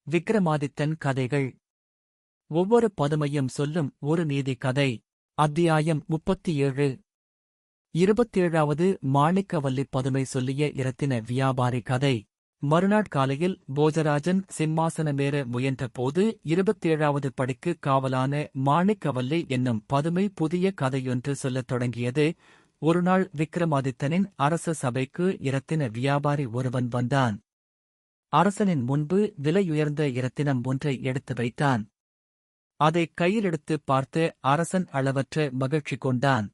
விக்ரமாதித்தன் கதைகள். ஒவ்வொரு பதுமையும் சொல்லும் ஒரு நீதி கதை. அத்தியாயம் 37. 27வது மாணிக்கவல்லி பதுமை சொல்லிய இரத்தின வியாபாரி கதை. மறுநாட் காலையில் போஜராஜன் சிம்மாசனமேற முயன்றபோது 27வது படிக்கு காவலான மாணிக்கவல்லி என்னும் பதுமை புதிய கதையொன்று சொல்லத் தொடங்கியது. ஒருநாள் விக்ரமாதித்தனின் அரச சபைக்கு இரத்தின வியாபாரி ஒருவன் வந்தான். அரசனின் முன்பு விலையுயர்ந்த இரத்தினம் ஒன்றை எடுத்து வைத்தான். அதைக் கையிலெடுத்துப் பார்த்து அரசன் அளவற்ற மகிழ்ச்சி கொண்டான்.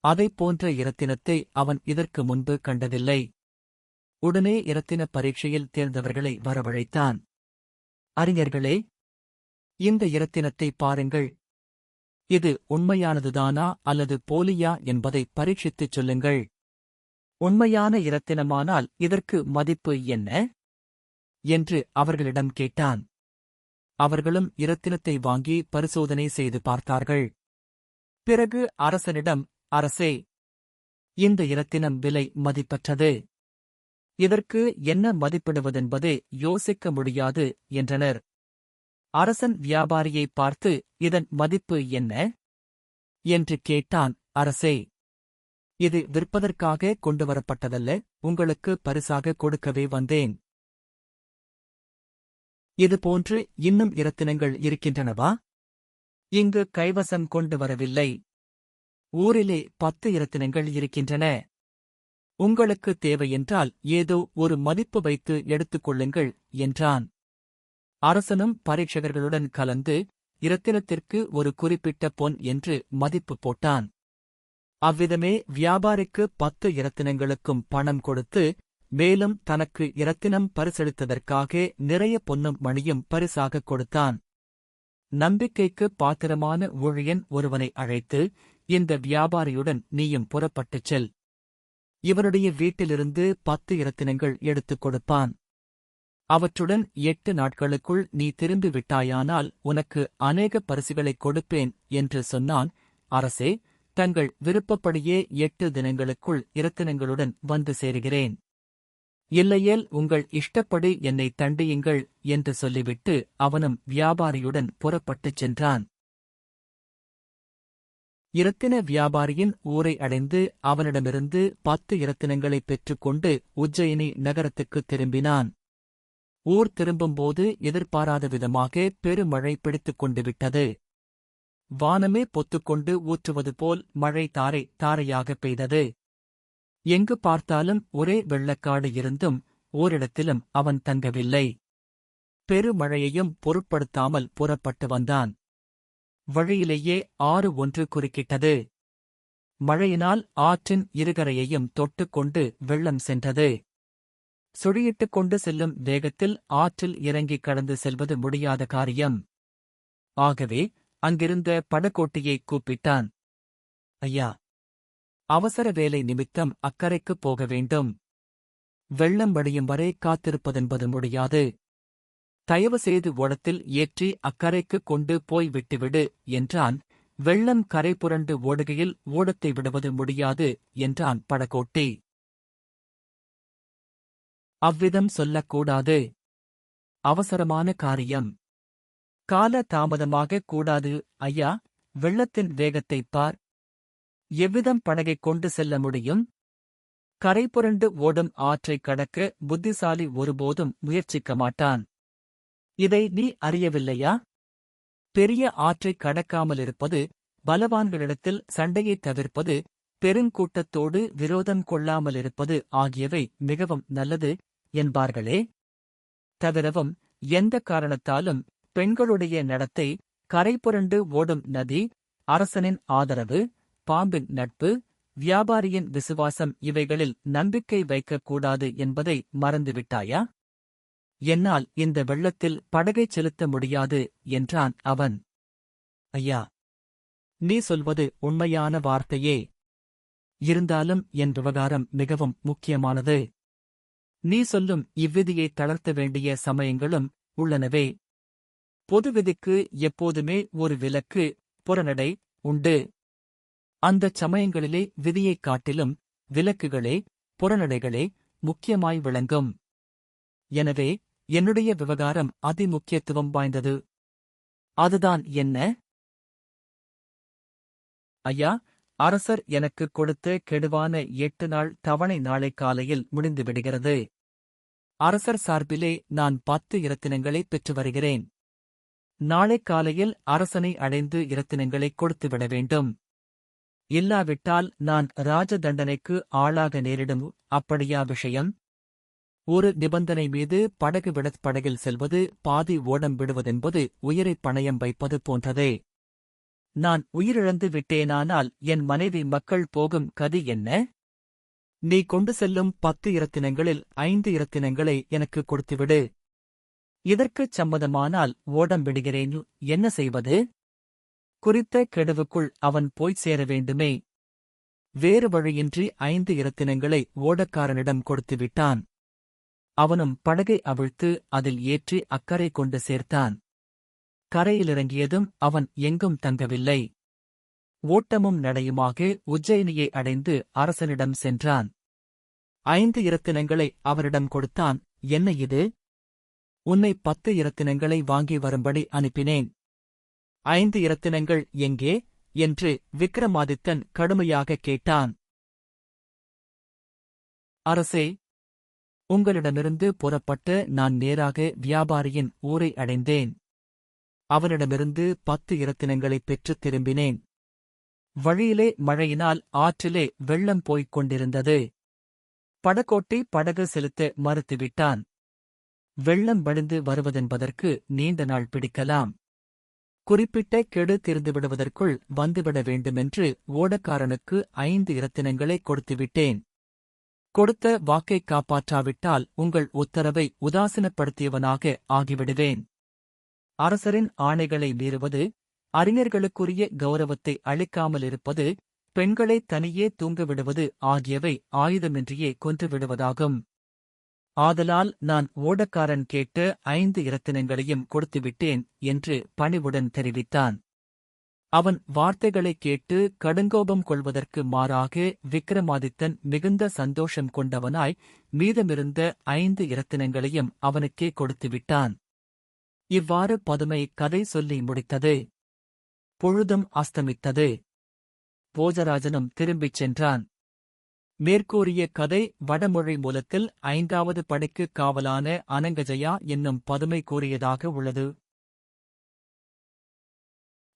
அதைப் போன்ற இரத்தினத்தை அவன் இதற்கு முன்பு கண்டதில்லை. உடனே இரத்தின பரீட்சையில் தேர்ந்தவர்களை வரவழைத்தான். அறிஞர்களே, இந்த இரத்தினத்தை பாருங்கள். இது உண்மையானதுதானா அல்லது போலியா என்பதை பரீட்சித்துச் சொல்லுங்கள். உண்மையான இரத்தினமானால் இதற்கு மதிப்பு என்ன என்று அவர்களிடம் கேட்டான். அவர்களும் இரத்தினத்தை வாங்கி பரிசோதனை செய்து பார்த்தார்கள். பிறகு அரசனிடம், அரசே, இந்த இரத்தினம் விலை மதிப்பற்றது. இதற்கு என்ன மதிப்பிடுவதென்பதே யோசிக்க முடியாது என்றனர். அரசன் வியாபாரியைப் பார்த்து, இதன் மதிப்பு என்ன என்று கேட்டான். அரசே, இது விற்பதற்காக கொண்டுவரப்பட்டதல்ல, உங்களுக்கு பரிசாக கொடுக்கவே வந்தேன். இதுபோன்று இன்னும் இரத்தினங்கள் இருக்கின்றனவா? இங்கு கைவசம் கொண்டு வரவில்லை. ஊரிலே 10 இரத்தினங்கள் இருக்கின்றன. உங்களுக்கு தேவையென்றால் ஏதோ ஒரு மதிப்பு வைத்து எடுத்துக்கொள்ளுங்கள் என்றான். அரசனும் பரீட்சகர்களுடன் கலந்து இரத்தினத்திற்கு ஒரு குறிப்பிட்ட பொன் என்று மதிப்பு போட்டான். அவ்விதமே வியாபாரிக்கு 10 இரத்தினங்களுக்கும் பணம் கொடுத்து, மேலும் தனக்கு இரத்தினம் பரிசளித்ததற்காக நிறைய பொன்னும் மணியும் பரிசாகக் கொடுத்தான். நம்பிக்கைக்கு பாத்திரமான ஊழியன் ஒருவனை அழைத்து, இந்த வியாபாரியுடன் நீயும் புறப்பட்டுச் செல். இவனுடைய வீட்டிலிருந்து 10 இரத்தினங்கள் எடுத்துக் கொடுப்பான். அவற்றுடன் 8 நாட்களுக்குள் நீ திரும்பி விட்டாயானால் உனக்கு அநேக பரிசுகளைக் கொடுப்பேன் என்று சொன்னான். அரசே, தங்கள் விருப்பப்படியே 8 தினங்களுக்குள் இரத்தினங்களுடன் வந்து சேருகிறேன். இல்லையேல் உங்கள் இஷ்டப்படி என்னை தண்டியுங்கள் என்று சொல்லிவிட்டு அவனும் வியாபாரியுடன் புறப்பட்டுச் சென்றான். இரத்தின வியாபாரியின் ஊரை அடைந்து அவனிடமிருந்து 10 இரத்தினங்களைப் பெற்றுக்கொண்டு உஜ்ஜயினி நகரத்துக்குத் திரும்பினான். ஊர் திரும்பும்போது எதிர்பாராத விதமாக பெருமழை பிடித்துக் கொண்டு விட்டது. வானமே பொத்துக்கொண்டு ஊற்றுவது போல் மழை தாரை தாரையாகப் பெய்தது. எங்கு பார்த்தாலும் ஒரே வெள்ளக்காடு இருந்தும் ஓரிடத்திலும் அவன் தங்கவில்லை. பெருமழையையும் பொருட்படுத்தாமல் புறப்பட்டு வந்தான். வழியிலேயே ஆறு ஒன்று குறுக்கிட்டது. மழையினால் ஆற்றின் இருகரையையும் தொட்டுக்கொண்டு வெள்ளம் சென்றது. சுழியிட்டுக் கொண்டு செல்லும் வேகத்தில் ஆற்றில் இறங்கிக் கடந்து செல்வது முடியாத காரியம். ஆகவே அங்கிருந்த படகோட்டியைக் கூப்பிட்டான். ஐயா, அவசர வேலை நிமித்தம் அக்கரைக்குப் போக வேண்டும். வெள்ளம் வடியும் வரை காத்திருப்பதென்பது முடியாது. தயவு செய்து ஓடத்தில் ஏற்றி அக்கரைக்குக் கொண்டு போய் விட்டுவிடு என்றான். வெள்ளம் கரை புரண்டு ஓடுகையில் ஓடத்தை விடுவது முடியாது என்றான் படகோட்டி. அவ்விதம் சொல்லக்கூடாது. அவசரமான காரியம். கால தாமதமாகக் கூடாது. ஐயா, வெள்ளத்தின் வேகத்தைப் பார். எவ்விதம் படகைக் கொண்டு செல்ல முடியும்? கரை புரண்டு ஓடும் ஆற்றைக் கடக்க புத்திசாலி ஒருபோதும் முயற்சிக்க மாட்டான். இதை நீ அறியவில்லையா? பெரிய ஆற்றைக் கடக்காமலிருப்பது, பலவான்களிடத்தில் சண்டையைத் தவிர்ப்பது, பெருங்கூட்டத்தோடு விரோதம் கொள்ளாமலிருப்பது ஆகியவை மிகவும் நல்லது என்பார்களே. தவிரவும் எந்த காரணத்தாலும் பெண்களுடைய நடத்தை, கரை புரண்டு ஓடும் நதி, அரசனின் ஆதரவு, பாம்பின் நட்பு, வியாபாரியின் விசுவாசம் இவைகளில் நம்பிக்கை வைக்கக்கூடாது என்பதை மறந்துவிட்டாயா? என்னால் இந்த வெள்ளத்தில் படகைச் செலுத்த முடியாது என்றான் அவன். ஐயா, நீ சொல்வது உண்மையான வார்த்தையே. இருந்தாலும் என் விவகாரம் மிகவும் முக்கியமானது. நீ சொல்லும் இவ்விதியை தளர்த்த வேண்டிய சமயங்களும் உள்ளனவே. பொது விதிக்கு எப்போதுமே ஒரு விலக்கு, புறநடை உண்டு. அந்தச் சமயங்களிலே விதியைக் காட்டிலும் விலக்குகளே, புறநடைகளே முக்கியமாய் விளங்கும். எனவே என்னுடைய விவகாரம் அதிமுக்கியத்துவம் வாய்ந்தது. அதுதான் என்ன? ஐயா, அரசர் எனக்குக் கொடுத்த கெடுவான 8 நாள் தவணை நாளை காலையில் முடிந்துவிடுகிறது. அரசர் சார்பிலே நான் 10 இரத்தினங்களைப் பெற்று வருகிறேன். நாளை காலையில் அரசனை அடைந்து இரத்தினங்களைக் கொடுத்துவிட வேண்டும். இல்லாவிட்டால் நான் ராஜ தண்டனைக்கு ஆளாக நேரிடும். அப்படியா விஷயம்? ஒரு நிபந்தனை மீது படகு விடத் படகில் செல்வது பாதி ஓடம் விடுவதென்பது உயிரைப் பணயம் வைப்பது போன்றதே. நான் உயிரிழந்து விட்டேனானால் என் மனைவி மக்கள் போகும் கதி என்ன? நீ கொண்டு செல்லும் 10 இரத்தினங்களில் 5 இரத்தினங்களை எனக்கு கொடுத்துவிடு. இதற்குச் சம்மதமானால் ஓடம் விடுகிறேன். என்ன செய்வது? குறித்த கெடுவுக்குள் அவன் போய்ச் சேர வேண்டுமே. வேறு வழியின்றி 5 இரத்தினங்களை ஓடக்காரனிடம் கொடுத்துவிட்டான். அவனும் படகை அவிழ்த்து அதில் ஏற்றி அக்கரை கொண்டு சேர்த்தான். கரையிலிறங்கியதும் அவன் எங்கும் தங்கவில்லை. ஓட்டமும் நடையுமாக உஜ்ஜயினியை அடைந்து அரசனிடம் சென்றான். 5 இரத்தினங்களை அவரிடம் கொடுத்தான். என்ன இது? உன்னை 10 இரத்தினங்களை வாங்கி வரும்படி அனுப்பினேன். 5 இரத்தினங்கள் எங்கே? என்று விக்ரமாதித்தன் கடுமையாகக் கேட்டான். அரசே, உங்களிடமிருந்து புறப்பட்டு நான் நேராக வியாபாரியின் ஊரை அடைந்தேன். அவனிடமிருந்து 10 இரத்தினங்களைப் பெற்றுத் திரும்பினேன். வழியிலே மழையினால் ஆற்றிலே வெள்ளம் போய்க் கொண்டிருந்தது. படகோட்டி படகு செலுத்த மறுத்துவிட்டான். வெள்ளம் வழிந்து வருவதென்பதற்கு நீண்ட நாள் பிடிக்கலாம். குறிப்பிட்ட கெடு தீர்ந்துவிடுவதற்குள் வந்துவிட வேண்டுமென்று ஓடக்காரனுக்கு 5 இரத்தினங்களை கொடுத்துவிட்டேன். கொடுத்த வாக்கைக் காப்பாற்றாவிட்டால் உங்கள் உத்தரவை உதாசீனப்படுத்தியவனாக ஆகிவிடுவேன். அரசரின் ஆணைகளை மீறுவது, அறிஞர்களுக்குரிய கௌரவத்தை அளிக்காமலிருப்பது, பெண்களை தனியே தூங்கவிடுவது ஆகியவை ஆயுதமின்றியே கொன்றுவிடுவதாகும். ஆதலால் நான் ஓடக்காரன் கேட்டு 5 இரத்தினங்களையும் கொடுத்துவிட்டேன் என்று பணிவுடன் தெரிவித்தான். அவன் வார்த்தைகளைக் கேட்டு கடுங்கோபம் கொள்வதற்கு மாறாக விக்ரமாதித்தன் மிகுந்த சந்தோஷம் கொண்டவனாய் மீதமிருந்த 5 இரத்தினங்களையும் அவனுக்கே கொடுத்துவிட்டான். இவ்வாறு பதுமை கதை சொல்லி முடித்தது. பொழுதும் அஸ்தமித்தது. போஜராஜனும் திரும்பிச் சென்றான். மேற்கூறிய கதை வடமொழி மூலத்தில் 5வது படைக்குக் காவலான அனங்கஜயா என்னும் பதுமை கூறியதாக உள்ளது.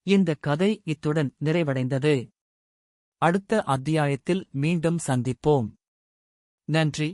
இந்த கதை இத்துடன் நிறைவடைந்தது. அடுத்த அத்தியாயத்தில் மீண்டும் சந்திப்போம். நன்றி.